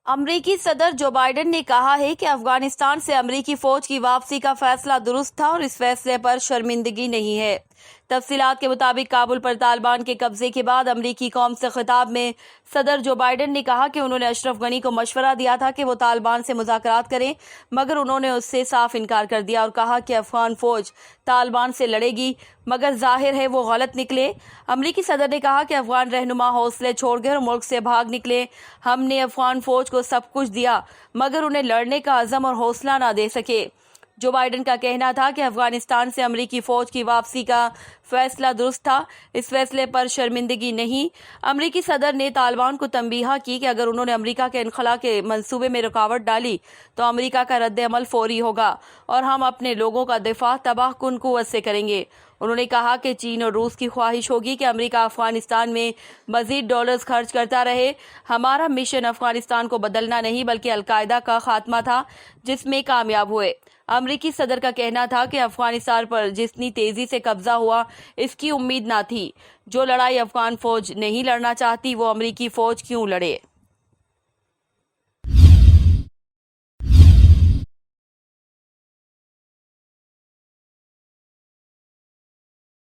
امریکی صدر Joe Biden نے کہا ہے کہ افغانستان سے امریکی فوج کی واپسی کا فیصلہ درست تھا اور اس فیصلے پر شرمندگی نہیں ہے۔ تفصیلات کے مطابق کابل پر طالبان کے قبضے کے بعد امریکی قوم سے خطاب میں صدر جو بائیڈن نے کہا کہ انہوں نے اشرف غنی کو مشورہ دیا تھا کہ وہ طالبان سے مذاکرات کریں، مگر انہوں نے اس سے صاف انکار کر دیا اور کہا کہ افغان فوج طالبان سے لڑے گی، مگر ظاہر ہے وہ غلط نکلے۔ امریکی صدر نے کہا کہ افغان رہنما حوصلے چھوڑ گئے اور ملک سے بھاگ نکلے۔ ہم نے افغان فوج کو سب کچھ دیا مگر انہیں لڑنے کا عزم اور حوصلہ نہ دے سکے۔ جو بائیڈن کا کہنا تھا کہ افغانستان سے امریکی فوج کی واپسی کا فیصلہ درست تھا، اس فیصلے پر شرمندگی نہیں۔ امریکی صدر نے طالبان کو تنبیہ کی کہ اگر انہوں نے امریکہ کے انخلا کے منصوبے میں رکاوٹ ڈالی تو امریکہ کا رد عمل فوری ہوگا اور ہم اپنے لوگوں کا دفاع تباہ کن قوت سے کریں گے۔ انہوں نے کہا کہ چین اور روس کی خواہش ہوگی کہ امریکہ افغانستان میں مزید ڈالرز خرچ کرتا رہے۔ ہمارا مشن افغانستان کو بدلنا نہیں بلکہ القاعدہ کا خاتمہ تھا، جس میں کامیاب ہوئے۔ امریکی صدر کا کہنا تھا کہ افغانستان پر جتنی تیزی سے قبضہ ہوا اس کی امید نہ تھی۔ جو لڑائی افغان فوج نہیں لڑنا چاہتی وہ امریکی فوج کیوں لڑے؟